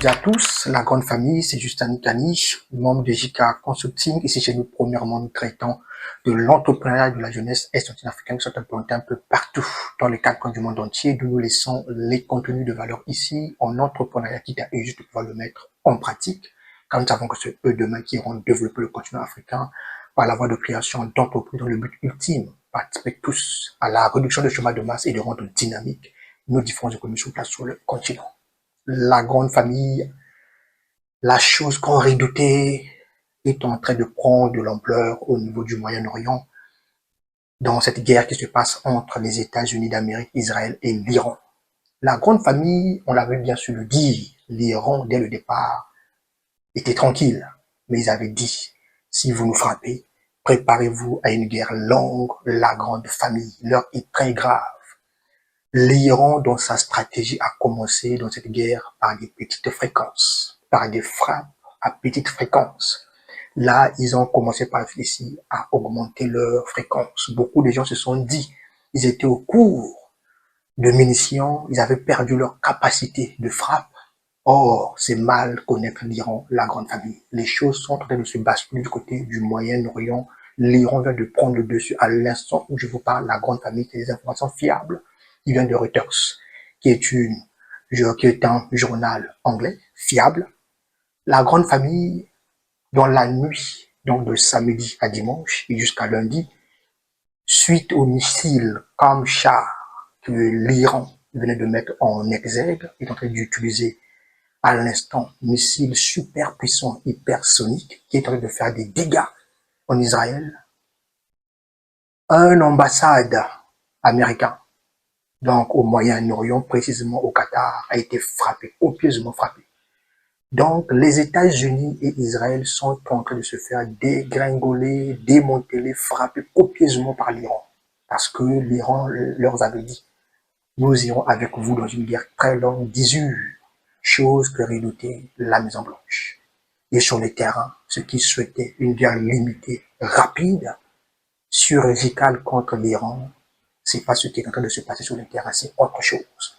midi à tous, la grande famille, c'est Justin Nikani, membre de JK Consulting. Ici chez nous, premièrement, nous traitons de l'entrepreneuriat et de la jeunesse est-africaine qui sont implantés un peu partout dans les quatre coins du monde entier, d'où nous laissons les contenus de valeur ici en entrepreneuriat qui t'a juste de pouvoir le mettre en pratique, car nous savons que c'est eux demain qui iront développer le continent africain par la voie de création d'entreprises dans le but ultime, participer tous à la réduction du chômage de masse et de rendre dynamique nos différentes économies sur place sur le continent. La grande famille, la chose qu'on redoutait est en train de prendre de l'ampleur au niveau du Moyen-Orient dans cette guerre qui se passe entre les États-Unis d'Amérique, Israël et l'Iran. La grande famille, on l'avait bien su le dire, l'Iran dès le départ était tranquille, mais ils avaient dit, si vous nous frappez, préparez-vous à une guerre longue, la grande famille. L'heure est très grave. L'Iran, dans sa stratégie, a commencé dans cette guerre par des petites fréquences, par des frappes à petite fréquence. Là, ils ont commencé par réfléchir à augmenter leur fréquence. Beaucoup de gens se sont dit, ils étaient au cours de munitions, ils avaient perdu leur capacité de frappe. Or, c'est mal connaître l'Iran, la grande famille. Les choses sont en train de se basculer du côté du Moyen-Orient. L'Iran vient de prendre le dessus à l'instant où je vous parle, la grande famille, c'est des informations fiables qui vient de Reuters, qui est un journal anglais fiable. La grande famille, dans la nuit, donc de samedi à dimanche et jusqu'à lundi, suite aux missiles Kamchar que l'Iran venait de mettre en exergue, est en train d'utiliser à l'instant missiles super puissants hypersoniques qui est en train de faire des dégâts en Israël. Un ambassade américain, donc au Moyen-Orient, précisément au Qatar, a été frappé, copieusement frappé. Donc, les États-Unis et Israël sont en train de se faire dégringoler, démanteler, frapper copieusement par l'Iran. Parce que l'Iran leur avait dit, nous irons avec vous dans une guerre très longue, d'usure, chose que redoutait la Maison Blanche. Et sur le terrain, ceux qui souhaitaient une guerre limitée, rapide, chirurgicale contre l'Iran, c'est pas ce qui est en train de se passer sur le terrain, c'est autre chose.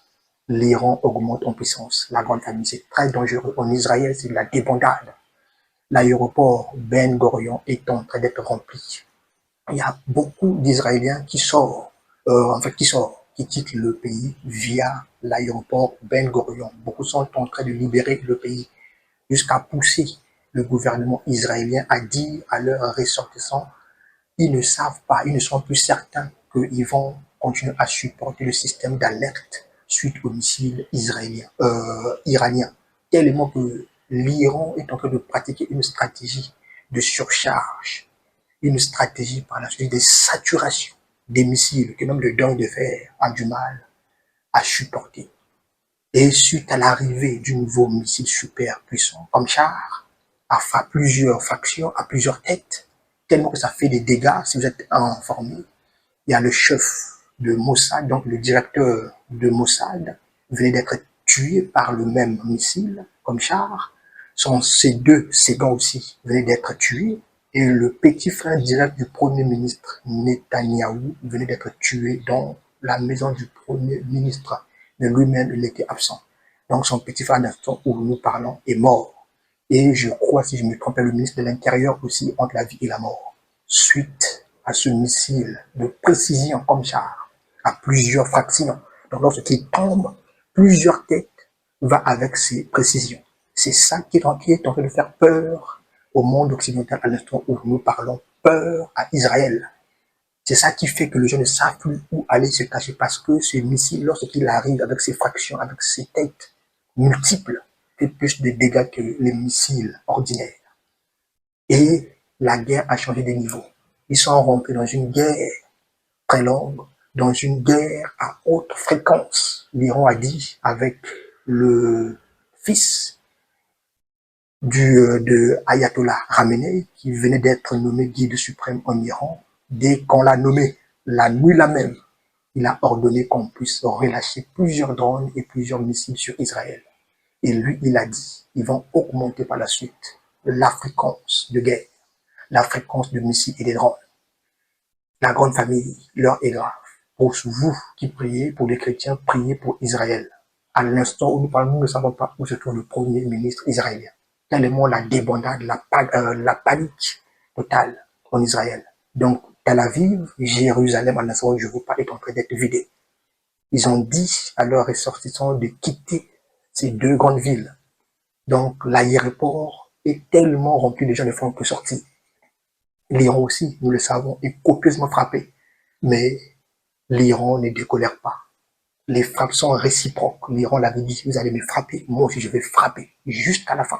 L'Iran augmente en puissance. La grande famille, c'est très dangereux. En Israël, c'est de la débandade. L'aéroport Ben Gurion est en train d'être rempli. Il y a beaucoup d'Israéliens qui quittent le pays via l'aéroport Ben Gurion. Beaucoup sont en train de libérer le pays jusqu'à pousser le gouvernement israélien à dire à leurs ressortissants, ils ne savent pas, ils ne sont plus certains qu'ils vont continuer à supporter le système d'alerte suite aux missiles iraniens, tellement que l'Iran est en train de pratiquer une stratégie de surcharge, une stratégie par la suite de saturation des missiles que même le dent de fer a du mal à supporter. Et suite à l'arrivée du nouveau missile super puissant comme char, à plusieurs factions, à plusieurs têtes, tellement que ça fait des dégâts, si vous êtes informé. Il y a le chef de Mossad, donc le directeur de Mossad, venait d'être tué par le même missile, comme char. Ses deux seconds aussi venaient d'être tués. Et le petit frère direct du premier ministre Netanyahou venait d'être tué dans la maison du premier ministre. Mais lui-même, il était absent. Donc son petit frère, d'instant où nous parlons, est mort. Et je crois, si je me trompe, le ministre de l'Intérieur aussi entre la vie et la mort. Suite à ce missile de précision comme char, à plusieurs fractions. Donc lorsqu'il tombe, plusieurs têtes va avec ces précisions. C'est ça qui est en train de faire peur au monde occidental à l'instant où nous parlons, peur à Israël. C'est ça qui fait que les gens ne savent plus où aller se cacher parce que ce missile, lorsqu'il arrive avec ses fractions, avec ses têtes multiples, fait plus de dégâts que les missiles ordinaires. Et la guerre a changé de niveau. Ils sont rentrés dans une guerre très longue, dans une guerre à haute fréquence. L'Iran a dit avec le fils de Ayatollah Khamenei, qui venait d'être nommé guide suprême en Iran. Dès qu'on l'a nommé, la nuit là même, il a ordonné qu'on puisse relâcher plusieurs drones et plusieurs missiles sur Israël. Et lui, il a dit, ils vont augmenter par la suite la fréquence de guerre, la fréquence de missiles et des drones. La grande famille, l'heure est grave. Pour vous qui priez, pour les chrétiens, priez pour Israël. À l'instant où nous parlons, nous ne savons pas où se trouve le premier ministre israélien. Tellement la débandade, la panique totale en Israël. Donc, Tel Aviv, Jérusalem, à l'instant où je vous parle, est en train d'être vidé. Ils ont dit à leurs ressortissants de quitter ces deux grandes villes. Donc, l'aéroport est tellement rempli de gens ne font que sortir. L'Iran aussi, nous le savons, est copieusement frappé. Mais l'Iran ne décolère pas. Les frappes sont réciproques. L'Iran l'avait dit, vous allez me frapper, moi aussi je vais frapper, jusqu'à la fin.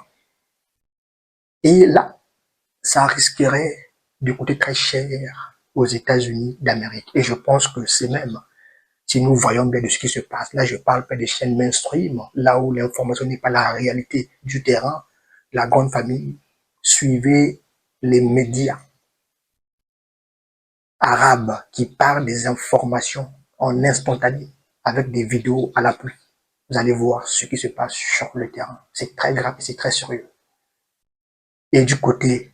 Et là, ça risquerait de coûter très cher aux États-Unis d'Amérique. Et je pense que c'est même, si nous voyons bien de ce qui se passe, là je parle pas des chaînes mainstream, là où l'information n'est pas la réalité du terrain, la grande famille, suivez les médias arabes qui parlent des informations en instantané, avec des vidéos à l'appui. Vous allez voir ce qui se passe sur le terrain. C'est très grave et c'est très sérieux. Et du côté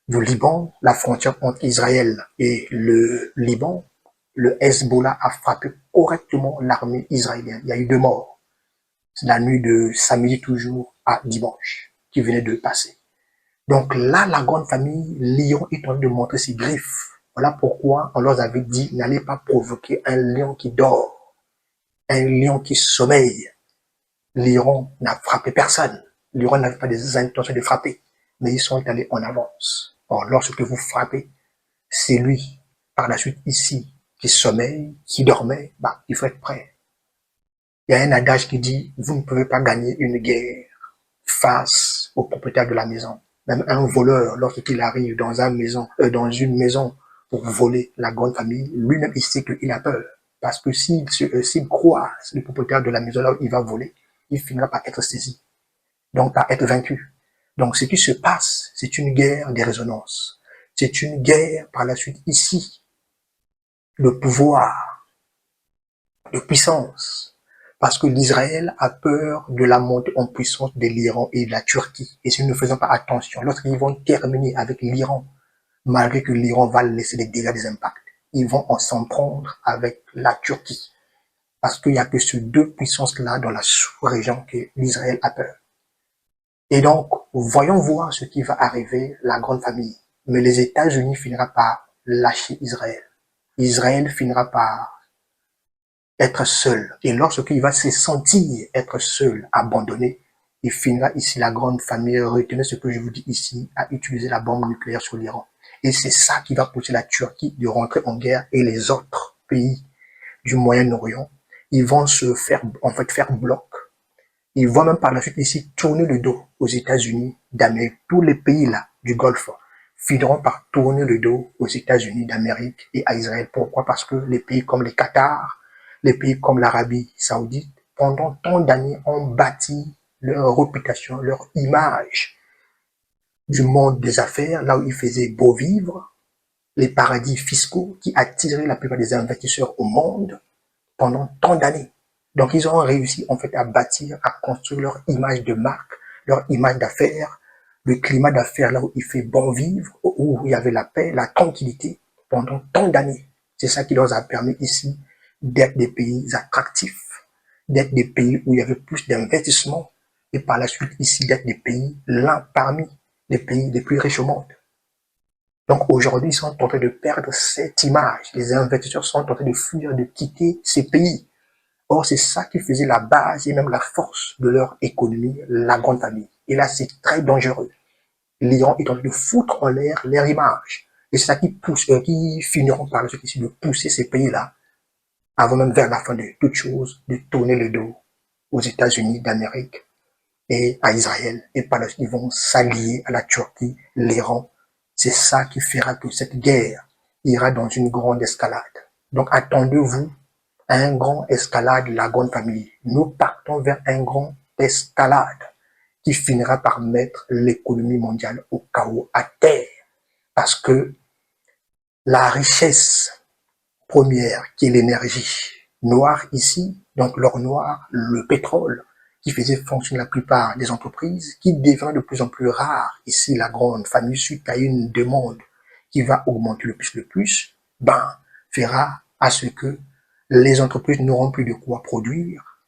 du Liban, la frontière entre Israël et le Liban, le Hezbollah a frappé correctement l'armée israélienne. Il y a eu 2 morts. C'est la nuit de samedi toujours à dimanche qui venait de passer. Donc là, la grande famille, Lion est en train de montrer ses griffes. Voilà pourquoi on leur avait dit, n'allez pas provoquer un lion qui dort, un lion qui sommeille. L'Iran n'a frappé personne. L'Iran n'avait pas des intentions de frapper, mais ils sont allés en avance. Or, lorsque vous frappez, c'est lui, par la suite ici, qui sommeille, qui dormait, bah, il faut être prêt. Il y a un adage qui dit, vous ne pouvez pas gagner une guerre face au propriétaire de la maison. Même un voleur, lorsqu'il arrive dans une maison pour voler la grande famille, lui-même, il sait qu'il a peur. Parce que s'il croise le propriétaire de la maison là où il va voler, il finira par être saisi, donc par être vaincu. Donc ce qui se passe, c'est une guerre des résonances. C'est une guerre par la suite ici, de pouvoir, de puissance. Parce que l'Israël a peur de la montée en puissance de l'Iran et de la Turquie. Et si nous ne faisons pas attention, lorsqu'ils vont terminer avec l'Iran, malgré que l'Iran va laisser des dégâts, des impacts, ils vont en s'en prendre avec la Turquie. Parce qu'il n'y a que ces 2 puissances-là dans la sous-région que l'Israël a peur. Et donc, voyons voir ce qui va arriver, la grande famille. Mais les États-Unis finira par lâcher Israël. Israël finira par être seul. Et lorsqu'il va se sentir être seul, abandonné, il finira ici, la grande famille, retenez ce que je vous dis ici, à utiliser la bombe nucléaire sur l'Iran. Et c'est ça qui va pousser la Turquie de rentrer en guerre et les autres pays du Moyen-Orient. Ils vont faire bloc. Ils vont même par la suite ici tourner le dos aux États-Unis d'Amérique. Tous les pays là du Golfe finiront par tourner le dos aux États-Unis d'Amérique et à Israël. Pourquoi? Parce que les pays comme les Qatar, les pays comme l'Arabie Saoudite, pendant tant d'années, ont bâti leur réputation, leur image du monde des affaires, là où ils faisaient beau vivre, les paradis fiscaux qui attiraient la plupart des investisseurs au monde pendant tant d'années. Donc, ils ont réussi, en fait, à bâtir, à construire leur image de marque, leur image d'affaires, le climat d'affaires là où il fait bon vivre, où il y avait la paix, la tranquillité pendant tant d'années. C'est ça qui leur a permis ici d'être des pays attractifs, d'être des pays où il y avait plus d'investissements et par la suite ici d'être des pays l'un parmi les pays les plus riches au monde. Donc aujourd'hui, ils sont en train de perdre cette image. Les investisseurs sont en train de fuir, de quitter ces pays. Or, c'est ça qui faisait la base et même la force de leur économie, la grande famille. Et là, c'est très dangereux. L'Iran est en train de foutre en l'air leur image. Et c'est ça qui pousse, qui finiront par la suite ici de pousser ces pays-là, avant même vers la fin de toute chose, de tourner le dos aux États-Unis d'Amérique et à Israël. Et par la suite, ils vont s'allier à la Turquie, l'Iran. C'est ça qui fera que cette guerre ira dans une grande escalade. Donc, attendez-vous à un grand escalade de la grande famille. Nous partons vers un grand escalade qui finira par mettre l'économie mondiale au chaos, à terre. Parce que la richesse première, qui est l'énergie noire ici, donc l'or noir, le pétrole, qui faisait fonctionner la plupart des entreprises, qui devient de plus en plus rare ici, la grande famille, suite à une demande qui va augmenter le plus, ben, fera à ce que les entreprises n'auront plus de quoi produire,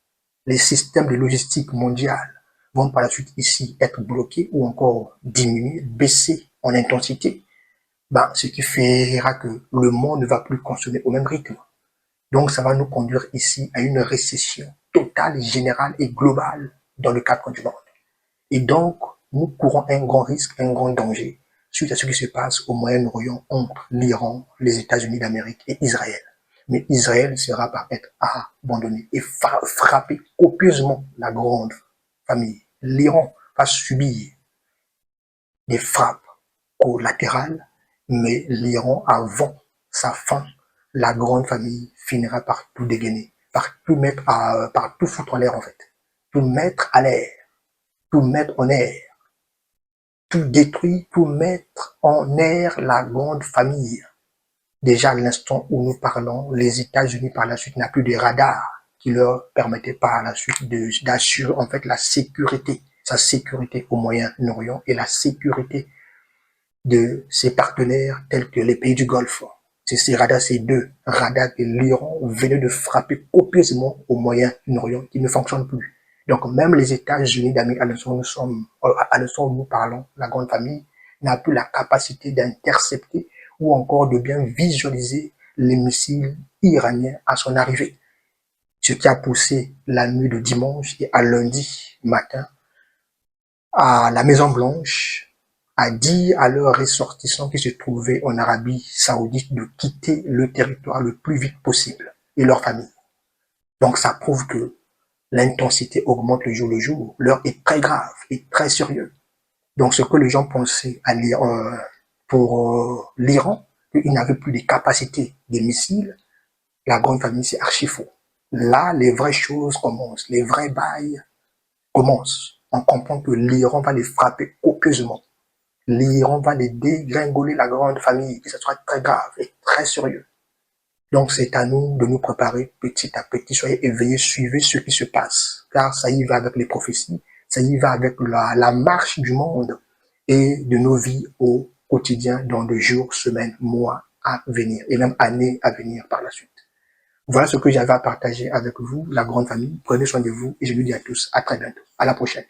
les systèmes de logistique mondiale vont par la suite ici être bloqués ou encore diminuer, baisser en intensité, ben, ce qui fera que le monde ne va plus consommer au même rythme. Donc, ça va nous conduire ici à une récession totale, générale et globale dans le cadre du monde. Et donc, nous courons un grand risque, un grand danger suite à ce qui se passe au Moyen-Orient entre l'Iran, les États-Unis d'Amérique et Israël. Mais Israël sera par être abandonné et frapper copieusement la grande famille. L'Iran va subir des frappes collatérales, mais l'Iran, avant sa fin, la grande famille finira par tout dégainer, par tout mettre par tout foutre en l'air en fait, tout mettre à l'air, tout mettre en air, tout détruire, tout mettre en air la grande famille. Déjà à l'instant où nous parlons, les États-Unis par la suite n'a plus de radars qui leur permettaient par la suite d'assurer en fait la sécurité, sa sécurité au Moyen-Orient et la sécurité de ses partenaires tels que les pays du Golfe. C'est ces radars, ces deux radars que l'Iran venait de frapper copieusement au Moyen-Orient qui ne fonctionnent plus. Donc même les États-Unis d'Amérique, à l'instant où nous parlons, la grande famille n'a plus la capacité d'intercepter ou encore de bien visualiser les missiles iraniens à son arrivée. Ce qui a poussé la nuit de dimanche et à lundi matin à la Maison Blanche a dit à leurs ressortissants qui se trouvaient en Arabie Saoudite de quitter le territoire le plus vite possible et leur famille. Donc ça prouve que l'intensité augmente le jour. L'heure est très grave et très sérieux. Donc ce que les gens pensaient à pour l'Iran, qu'il n'avait plus de capacités des missiles, la grande famille c'est archi faux. Là, les vraies choses commencent, les vrais bails commencent. On comprend que l'Iran va les frapper copieusement. L'Iran va les dégringoler la grande famille, que ce soit très grave et très sérieux. Donc c'est à nous de nous préparer petit à petit, soyez éveillés, suivez ce qui se passe, car ça y va avec les prophéties, ça y va avec la marche du monde et de nos vies au quotidien dans les jours, semaines, mois à venir et même années à venir par la suite. Voilà ce que j'avais à partager avec vous, la grande famille. Prenez soin de vous et je vous dis à tous à très bientôt. À la prochaine.